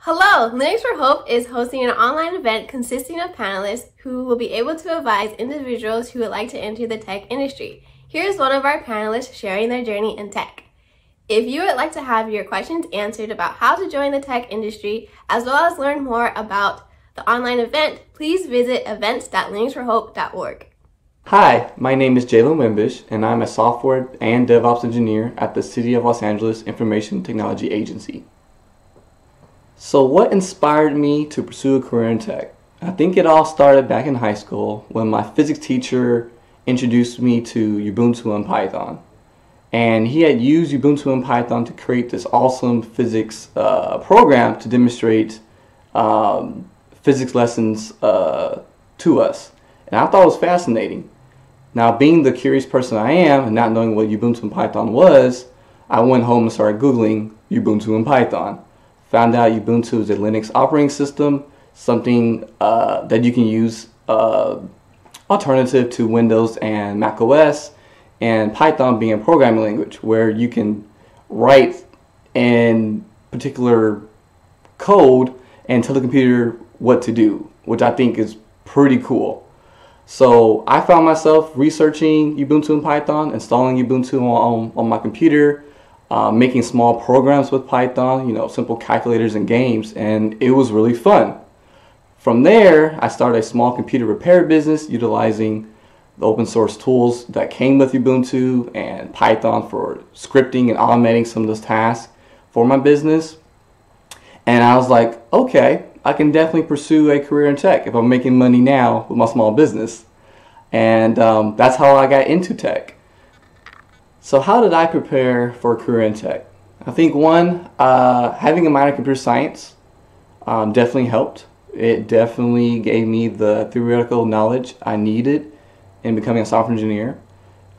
Hello! Linux for Hope is hosting an online event consisting of panelists who will be able to advise individuals who would like to enter the tech industry. Here's one of our panelists sharing their journey in tech. If you would like to have your questions answered about how to join the tech industry, as well as learn more about the online event, please visit events.linuxforhope.org. Hi, my name is Jaylen Wimbish, and I'm a software and DevOps engineer at the City of Los Angeles Information Technology Agency. So what inspired me to pursue a career in tech? I think it all started back in high school when my physics teacher introduced me to Ubuntu and Python. And he had used Ubuntu and Python to create this awesome physics program to demonstrate physics lessons to us. And I thought it was fascinating. Now, being the curious person I am and not knowing what Ubuntu and Python was, I went home and started Googling Ubuntu and Python. Found out Ubuntu is a Linux operating system, something that you can use alternative to Windows and Mac OS, and Python being a programming language where you can write in particular code and tell the computer what to do, which I think is pretty cool. So I found myself researching Ubuntu and Python, installing Ubuntu on my computer, making small programs with Python, simple calculators and games, and it was really fun. From there, I started a small computer repair business utilizing the open source tools that came with Ubuntu and Python for scripting and automating some of those tasks for my business. And I was like, okay, I can definitely pursue a career in tech if I'm making money now with my small business. And that's how I got into tech. So how did I prepare for a career in tech? I think one, having a minor in computer science definitely helped. It definitely gave me the theoretical knowledge I needed in becoming a software engineer.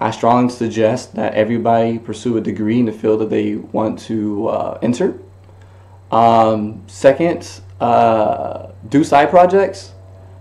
I strongly suggest that everybody pursue a degree in the field that they want to enter. Second, do side projects.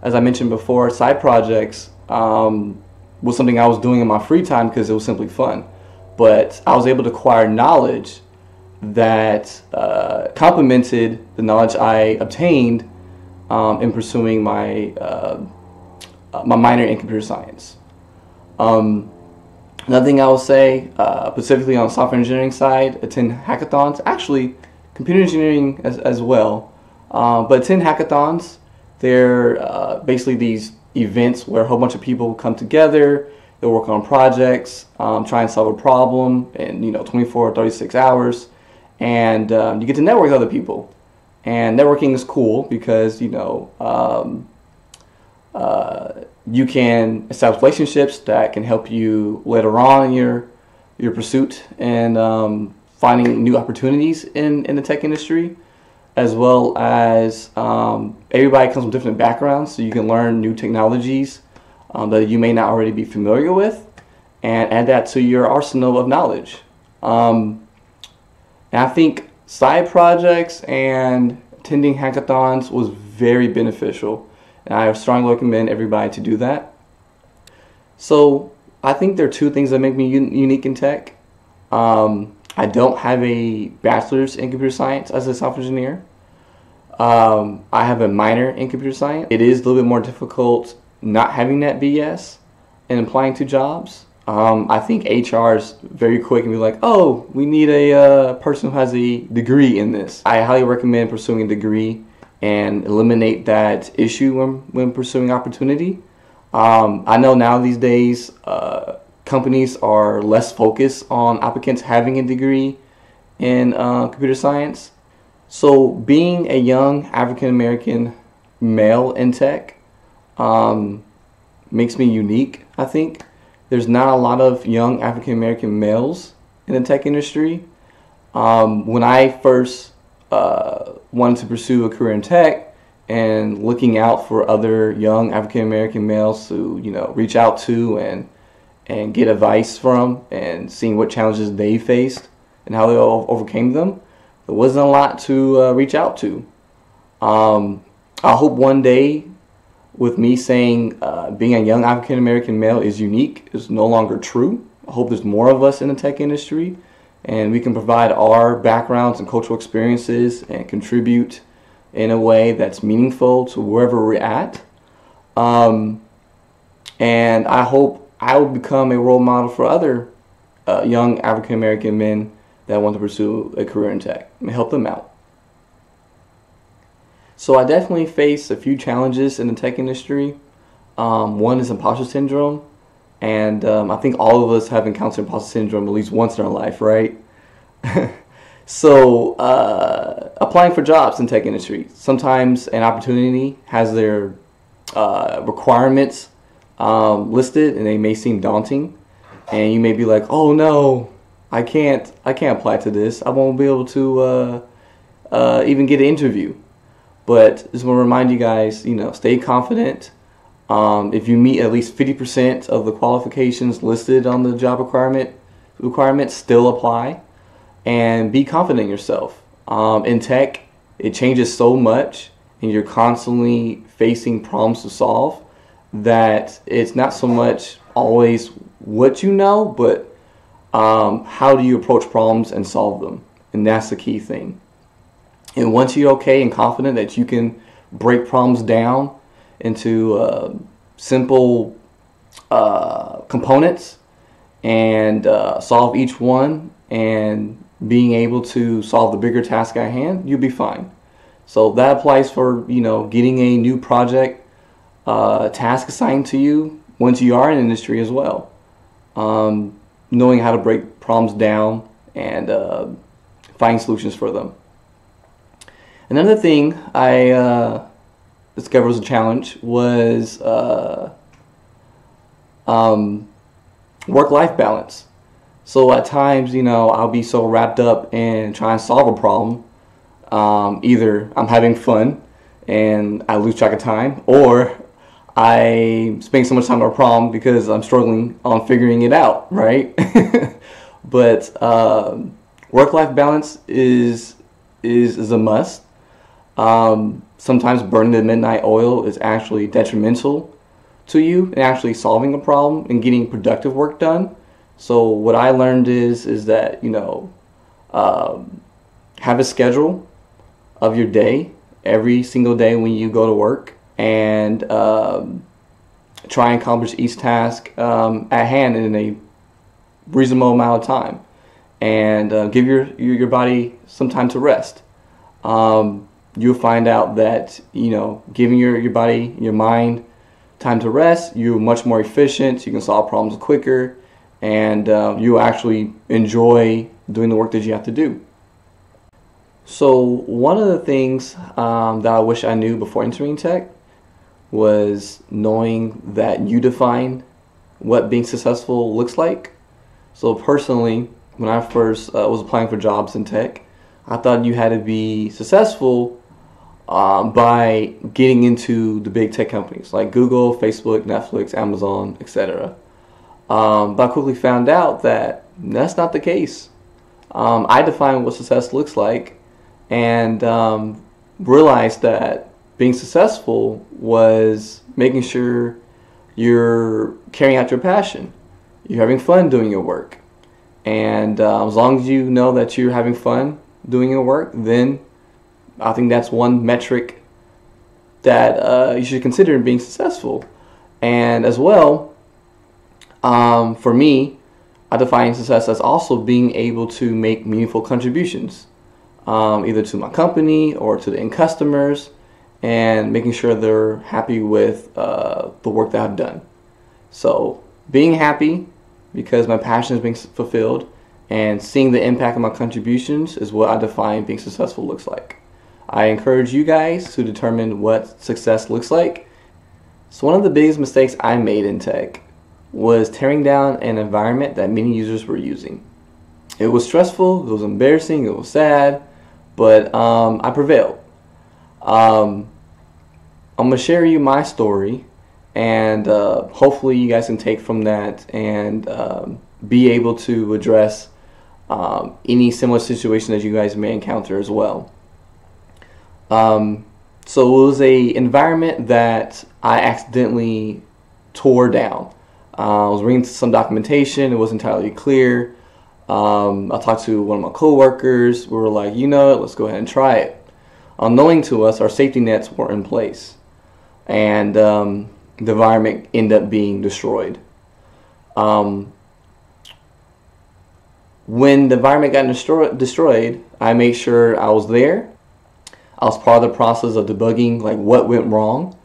As I mentioned before, side projects was something I was doing in my free time because it was simply fun. But I was able to acquire knowledge that complemented the knowledge I obtained in pursuing my my minor in computer science. Another thing I will say, specifically on the software engineering side, attend hackathons. Actually, computer engineering as well. But attend hackathons. They're basically these events where a whole bunch of people come together. They work on projects, try and solve a problem in 24 or 36 hours, and you get to network with other people. And networking is cool because you can establish relationships that can help you later on in your pursuit and finding new opportunities in the tech industry, as well as everybody comes from different backgrounds, so you can learn new technologies that you may not already be familiar with, and add that to your arsenal of knowledge. And I think side projects and attending hackathons was very beneficial, and I strongly recommend everybody to do that. So I think there are two things that make me unique in tech. I don't have a bachelor's in computer science as a software engineer. I have a minor in computer science. It is a little bit more difficult not having that BS and applying to jobs. I think HR is very quick and be like, oh, we need a person who has a degree in this. I highly recommend pursuing a degree and eliminate that issue when pursuing opportunity. I know now these days companies are less focused on applicants having a degree in computer science. So being a young African American male in tech makes me unique, I think. There's not a lot of young African American males in the tech industry. When I first wanted to pursue a career in tech and looking out for other young African American males to reach out to and get advice from, and seeing what challenges they faced and how they overcame them, there wasn't a lot to reach out to. I hope one day, with me saying being a young African American male is unique is no longer true. I hope there's more of us in the tech industry, and we can provide our backgrounds and cultural experiences and contribute in a way that's meaningful to wherever we're at. And I hope I will become a role model for other young African American men that want to pursue a career in tech and help them out. So I definitely face a few challenges in the tech industry. One is imposter syndrome, and I think all of us have encountered imposter syndrome at least once in our life, right? So applying for jobs in tech industry, sometimes an opportunity has their requirements listed, and they may seem daunting, and you may be like, "Oh no, I can't apply to this. I won't be able to even get an interview." But just want to remind you guys, stay confident. If you meet at least 50% of the qualifications listed on the job requirements, still apply, and be confident in yourself. In tech, it changes so much, and you're constantly facing problems to solve, that it's not so much always what you know, but how do you approach problems and solve them, and that's the key thing. And once you're okay and confident that you can break problems down into simple components and solve each one, and being able to solve the bigger task at hand, you'll be fine. So that applies for getting a new project task assigned to you once you are in industry as well. Knowing how to break problems down and find solutions for them. Another thing I discovered was a challenge was work-life balance. So at times, I'll be so wrapped up in trying to solve a problem. Either I'm having fun and I lose track of time, or I spend so much time on a problem because I'm struggling on figuring it out, right? But work-life balance is a must. Sometimes burning the midnight oil is actually detrimental to you and actually solving a problem and getting productive work done. So what I learned is that have a schedule of your day every single day when you go to work, and try and accomplish each task at hand in a reasonable amount of time, and give your body some time to rest. You'll find out that giving your body, your mind time to rest, you're much more efficient. You can solve problems quicker, and you actually enjoy doing the work that you have to do. So one of the things that I wish I knew before entering tech was knowing that you define what being successful looks like. So personally, when I first was applying for jobs in tech, I thought you had to be successful by getting into the big tech companies like Google, Facebook, Netflix, Amazon, etc. But I quickly found out that that's not the case. I defined what success looks like, and realized that being successful was making sure you're carrying out your passion. You're having fun doing your work. And as long as you know that you're having fun doing your work, then I think that's one metric that you should consider in being successful. And as well, for me, I define success as also being able to make meaningful contributions, either to my company or to the end customers, and making sure they're happy with the work that I've done. So being happy because my passion is being fulfilled and seeing the impact of my contributions is what I define being successful looks like. I encourage you guys to determine what success looks like. So one of the biggest mistakes I made in tech was tearing down an environment that many users were using. It was stressful, it was embarrassing, it was sad, but I prevailed. I'm going to share you my story, and hopefully you guys can take from that and be able to address any similar situation that you guys may encounter as well. So it was a environment that I accidentally tore down. I was reading some documentation, it wasn't entirely clear. I talked to one of my coworkers, we were like, let's go ahead and try it. unknowing to us, our safety nets were in place, and the environment ended up being destroyed. When the environment got destroyed, I made sure I was there. I was part of the process of debugging, like what went wrong.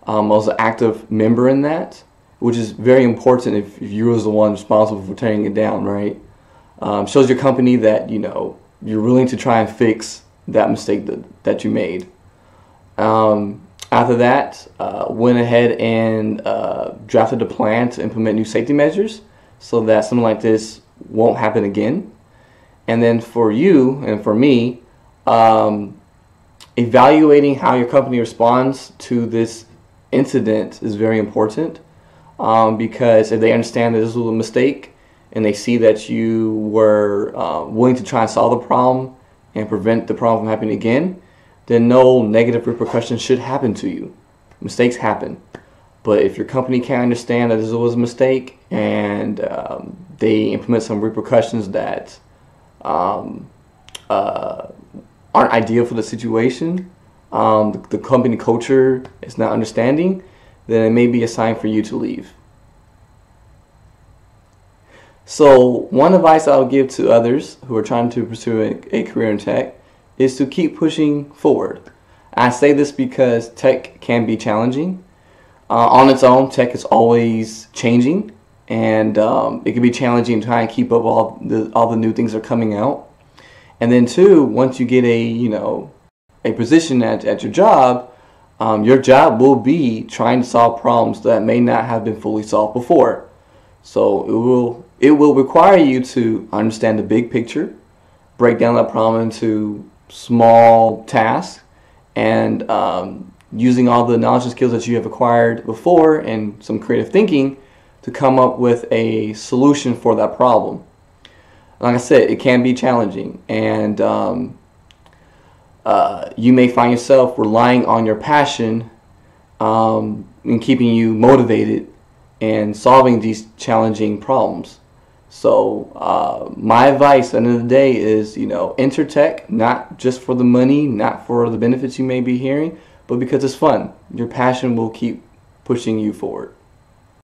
I was an active member in that, which is very important if you was the one responsible for tearing it down, right? Shows your company that, you know, you're willing to try and fix that mistake that you made. After that, went ahead and drafted a plan to implement new safety measures so that something like this won't happen again. And then for you and for me, evaluating how your company responds to this incident is very important, because if they understand that this was a mistake and they see that you were willing to try and solve the problem and prevent the problem from happening again, then no negative repercussions should happen to you. Mistakes happen. But if your company can't understand that this was a mistake and they implement some repercussions that aren't ideal for the situation, the company culture is not understanding, then it may be a sign for you to leave. So one advice I'll give to others who are trying to pursue a career in tech is to keep pushing forward. I say this because tech can be challenging. On its own, tech is always changing, and it can be challenging to try and keep up all the new things that are coming out. And then two, once you get a position at your job will be trying to solve problems that may not have been fully solved before. So it will require you to understand the big picture, break down that problem into small tasks, and using all the knowledge and skills that you have acquired before and some creative thinking to come up with a solution for that problem. Like I said, it can be challenging, and you may find yourself relying on your passion in keeping you motivated and solving these challenging problems. So my advice at the end of the day is, enter tech, not just for the money, not for the benefits you may be hearing, but because it's fun. Your passion will keep pushing you forward.